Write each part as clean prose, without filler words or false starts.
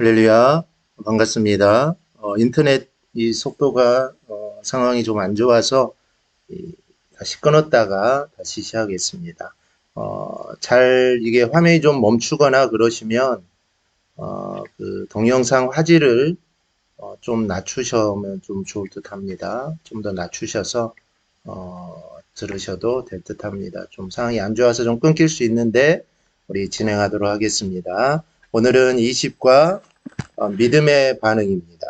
할렐루야, 반갑습니다. 인터넷 이 속도가 상황이 좀 안 좋아서 다시 끊었다가 다시 시작했습니다. 잘 이게 화면이 좀 멈추거나 그러시면 그 동영상 화질을 좀 낮추시면 좀 좋을 듯 합니다. 좀 더 낮추셔서 들으셔도 될 듯 합니다. 좀 상황이 안 좋아서 좀 끊길 수 있는데 우리 진행하도록 하겠습니다. 오늘은 20과 믿음의 반응입니다.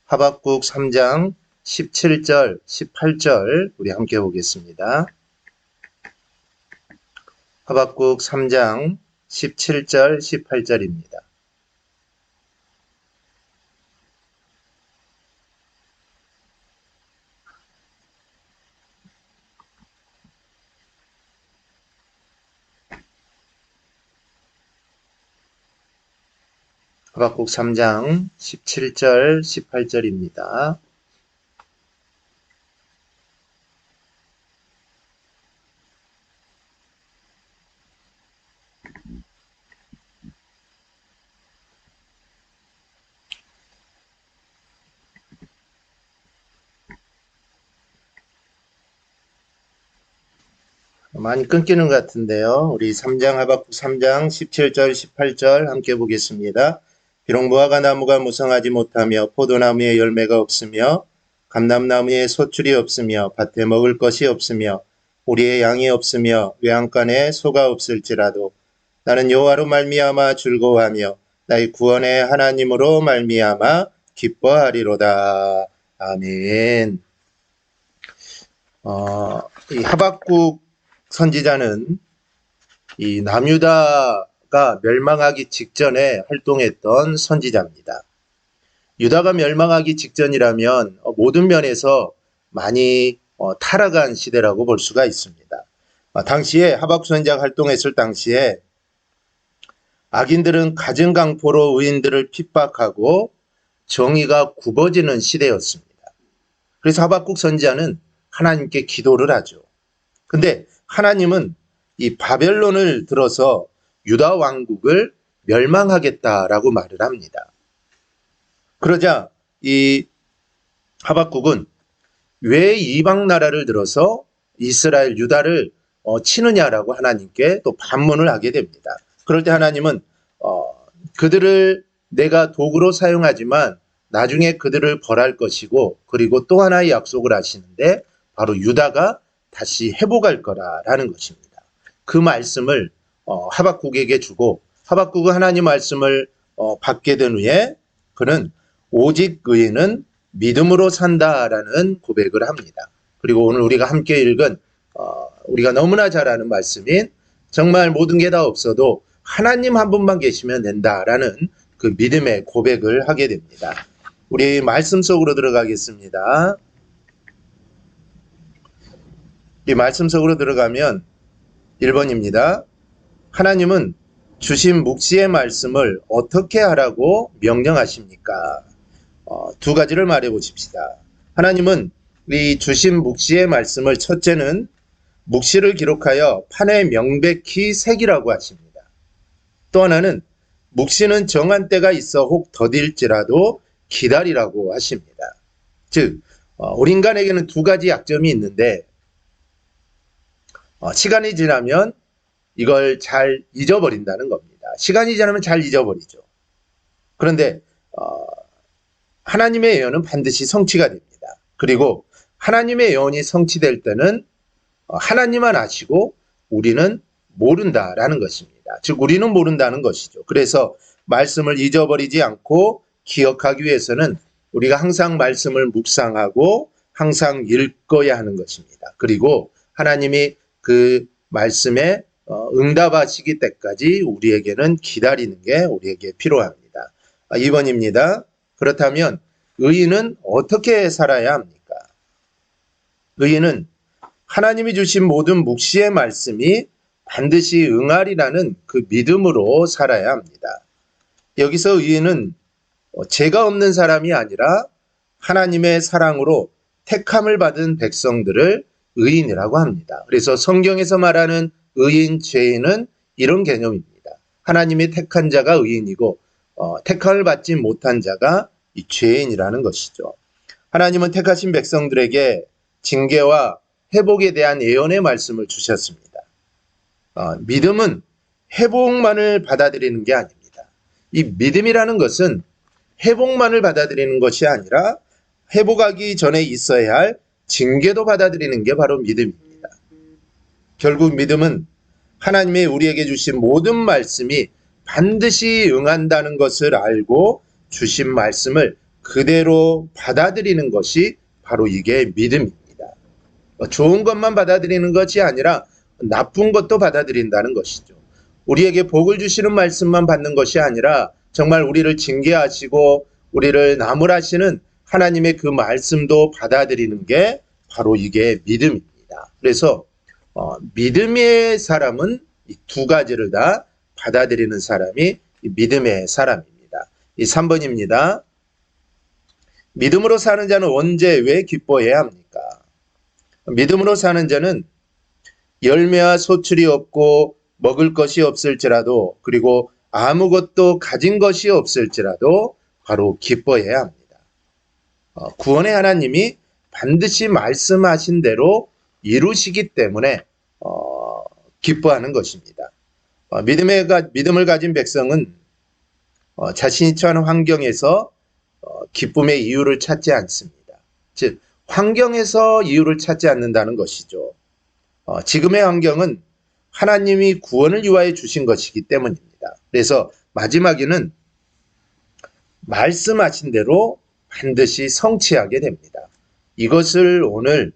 하박국 3장 17절, 18절 우리 함께 보겠습니다. 하박국 3장 17절, 18절입니다. 하박국 3장 17절, 18절입니다. 많이 끊기는 것 같은데요. 우리 3장 하박국 3장 17절 18절 함께 보겠습니다. 비록 무화과 나무가 무성하지 못하며 포도나무에 열매가 없으며 감람나무에 소출이 없으며 밭에 먹을 것이 없으며 우리의 양이 없으며 외양간에 소가 없을지라도 나는 여호와로 말미암아 즐거워하며 나의 구원의 하나님으로 말미암아 기뻐하리로다. 아멘. 이 하박국 선지자는 이 남유다가 멸망하기 직전에 활동했던 선지자입니다. 유다가 멸망하기 직전이라면 모든 면에서 많이 타락한 시대라고 볼 수가 있습니다. 당시에 하박국 선지자가 활동했을 당시에 악인들은 가증강포로 의인들을 핍박하고 정의가 굽어지는 시대였습니다. 그래서 하박국 선지자는 하나님께 기도를 하죠. 근데 하나님은 이 바벨론을 들어서 유다 왕국을 멸망하겠다라고 말을 합니다. 그러자 이 하박국은 왜 이방 나라를 들어서 이스라엘 유다를 치느냐라고 하나님께 또 반문을 하게 됩니다. 그럴 때 하나님은 그들을 내가 도구로 사용하지만 나중에 그들을 벌할 것이고, 그리고 또 하나의 약속을 하시는데 바로 유다가 다시 회복할 거라라는 것입니다. 그 말씀을 하박국에게 주고, 하박국은 하나님 말씀을 받게 된 후에 그는 오직 의인은 믿음으로 산다라는 고백을 합니다. 그리고 오늘 우리가 함께 읽은 우리가 너무나 잘 아는 말씀인 정말 모든 게 다 없어도 하나님 한 분만 계시면 된다라는 그 믿음의 고백을 하게 됩니다. 우리 말씀 속으로 들어가겠습니다. 이 말씀 속으로 들어가면 1번입니다. 하나님은 주신 묵시의 말씀을 어떻게 하라고 명령하십니까? 두 가지를 말해 보십시다. 하나님은 이 주신 묵시의 말씀을 첫째는 묵시를 기록하여 판에 명백히 새기라고 하십니다. 또 하나는 묵시는 정한 때가 있어 혹 더딜지라도 기다리라고 하십니다. 즉 우리 인간에게는 두 가지 약점이 있는데 시간이 지나면 이걸 잘 잊어버린다는 겁니다. 시간이 지나면 잘 잊어버리죠. 그런데 하나님의 예언은 반드시 성취가 됩니다. 그리고 하나님의 예언이 성취될 때는 하나님만 아시고 우리는 모른다라는 것입니다. 즉 우리는 모른다는 것이죠. 그래서 말씀을 잊어버리지 않고 기억하기 위해서는 우리가 항상 말씀을 묵상하고 항상 읽어야 하는 것입니다. 그리고 하나님이 그 말씀에 응답하시기 때까지 우리에게는 기다리는 게 우리에게 필요합니다. 2번입니다. 그렇다면 의인은 어떻게 살아야 합니까? 의인은 하나님이 주신 모든 묵시의 말씀이 반드시 응하리라는 그 믿음으로 살아야 합니다. 여기서 의인은 죄가 없는 사람이 아니라 하나님의 사랑으로 택함을 받은 백성들을 의인이라고 합니다. 그래서 성경에서 말하는 의인, 죄인은 이런 개념입니다. 하나님이 택한 자가 의인이고 택함을 받지 못한 자가 이 죄인이라는 것이죠. 하나님은 택하신 백성들에게 징계와 회복에 대한 예언의 말씀을 주셨습니다. 믿음은 회복만을 받아들이는 게 아닙니다. 이 믿음이라는 것은 회복만을 받아들이는 것이 아니라 회복하기 전에 있어야 할 징계도 받아들이는 게 바로 믿음입니다. 결국 믿음은 하나님의 우리에게 주신 모든 말씀이 반드시 응한다는 것을 알고 주신 말씀을 그대로 받아들이는 것이 바로 이게 믿음입니다. 좋은 것만 받아들이는 것이 아니라 나쁜 것도 받아들인다는 것이죠. 우리에게 복을 주시는 말씀만 받는 것이 아니라 정말 우리를 징계하시고 우리를 나무라시는 하나님의 그 말씀도 받아들이는 게 바로 이게 믿음입니다. 그래서 믿음의 사람은 이 두 가지를 다 받아들이는 사람이 믿음의 사람입니다. 이 3번입니다. 믿음으로 사는 자는 언제 왜 기뻐해야 합니까? 믿음으로 사는 자는 열매와 소출이 없고 먹을 것이 없을지라도 그리고 아무것도 가진 것이 없을지라도 바로 기뻐해야 합니다. 구원의 하나님이 반드시 말씀하신 대로 이루시기 때문에 기뻐하는 것입니다. 믿음을 가진 백성은 자신이 처한 환경에서 기쁨의 이유를 찾지 않습니다. 즉 환경에서 이유를 찾지 않는다는 것이죠. 지금의 환경은 하나님이 구원을 위하여 주신 것이기 때문입니다. 그래서 마지막에는 말씀하신 대로 반드시 성취하게 됩니다. 이것을 오늘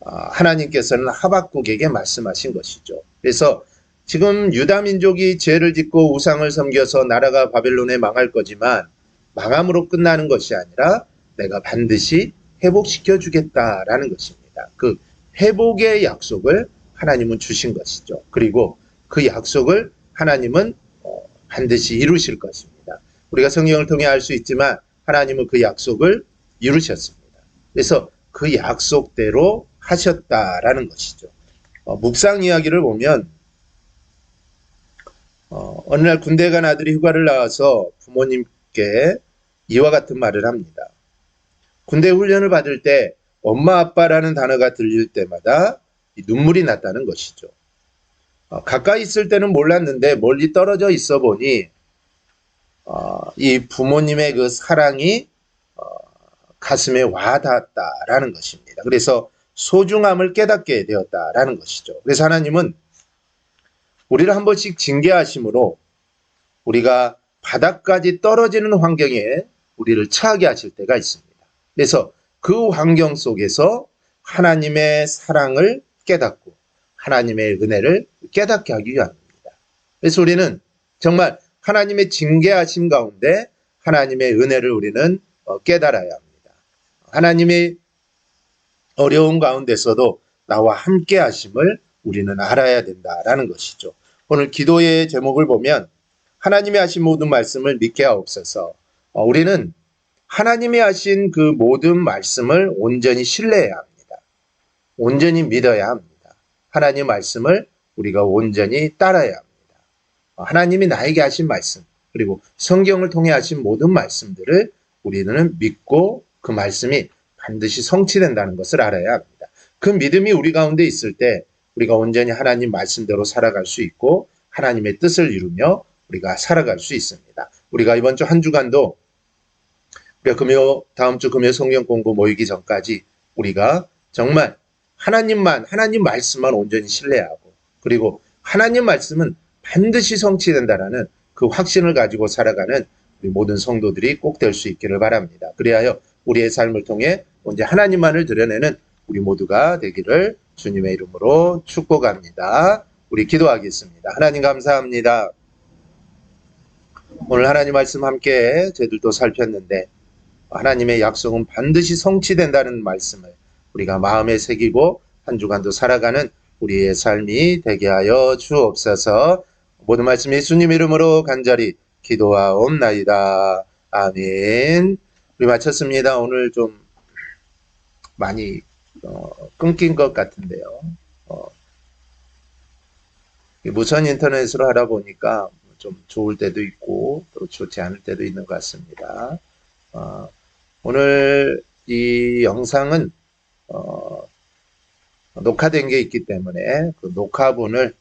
하나님께서는 하박국에게 말씀하신 것이죠. 그래서 지금 유다 민족이 죄를 짓고 우상을 섬겨서 나라가 바벨론에 망할 거지만 망함으로 끝나는 것이 아니라 내가 반드시 회복시켜 주겠다라는 것입니다. 그 회복의 약속을 하나님은 주신 것이죠. 그리고 그 약속을 하나님은 반드시 이루실 것입니다. 우리가 성경을 통해 알 수 있지만 하나님은 그 약속을 이루셨습니다. 그래서 그 약속대로 하셨다라는 것이죠. 묵상 이야기를 보면 어느 날 군대에 간 아들이 휴가를 나와서 부모님께 이와 같은 말을 합니다. 군대 훈련을 받을 때 엄마 아빠라는 단어가 들릴 때마다 눈물이 났다는 것이죠. 가까이 있을 때는 몰랐는데 멀리 떨어져 있어 보니 이 부모님의 그 사랑이 가슴에 와닿았다라는 것입니다. 그래서 소중함을 깨닫게 되었다라는 것이죠. 그래서 하나님은 우리를 한 번씩 징계하심으로 우리가 바닥까지 떨어지는 환경에 우리를 처하게 하실 때가 있습니다. 그래서 그 환경 속에서 하나님의 사랑을 깨닫고 하나님의 은혜를 깨닫게 하기 위함입니다. 그래서 우리는 정말 하나님의 징계하심 가운데 하나님의 은혜를 우리는 깨달아야 합니다. 하나님의 어려운 가운데서도 나와 함께 하심을 우리는 알아야 된다라는 것이죠. 오늘 기도의 제목을 보면 하나님이 하신 모든 말씀을 믿게 하옵소서. 우리는 하나님이 하신 그 모든 말씀을 온전히 신뢰해야 합니다. 온전히 믿어야 합니다. 하나님 말씀을 우리가 온전히 따라야 합니다. 하나님이 나에게 하신 말씀 그리고 성경을 통해 하신 모든 말씀들을 우리는 믿고 그 말씀이 반드시 성취된다는 것을 알아야 합니다. 그 믿음이 우리 가운데 있을 때 우리가 온전히 하나님 말씀대로 살아갈 수 있고 하나님의 뜻을 이루며 우리가 살아갈 수 있습니다. 우리가 이번 주 한 주간도 우리가 다음 주 금요 성경 공부 모이기 전까지 우리가 정말 하나님 말씀만 온전히 신뢰하고 그리고 하나님 말씀은 반드시 성취된다라는 그 확신을 가지고 살아가는 우리 모든 성도들이 꼭 될 수 있기를 바랍니다. 그리하여 우리의 삶을 통해 언제 하나님만을 드러내는 우리 모두가 되기를 주님의 이름으로 축복합니다. 우리 기도하겠습니다. 하나님 감사합니다. 오늘 하나님 말씀 함께 저희들도 살폈는데 하나님의 약속은 반드시 성취된다는 말씀을 우리가 마음에 새기고 한 주간도 살아가는 우리의 삶이 되게 하여 주옵소서. 모든 말씀 예수님 이름으로 간절히 기도하옵나이다. 아멘. 우리 마쳤습니다. 오늘 좀 많이 끊긴 것 같은데요. 무선 인터넷으로 하다 보니까 좀 좋을 때도 있고 또 좋지 않을 때도 있는 것 같습니다. 오늘 이 영상은 녹화된 게 있기 때문에 그 녹화본을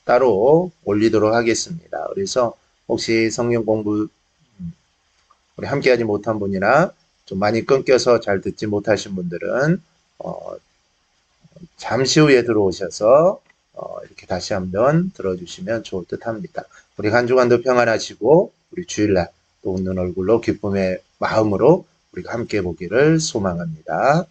따로 올리도록 하겠습니다. 그래서 혹시 성경 공부 우리 함께하지 못한 분이나 좀 많이 끊겨서 잘 듣지 못하신 분들은 잠시 후에 들어오셔서 이렇게 다시 한번 들어주시면 좋을 듯 합니다. 우리 한 주간도 평안하시고 우리 주일날 또 웃는 얼굴로 기쁨의 마음으로 우리가 함께 보기를 소망합니다.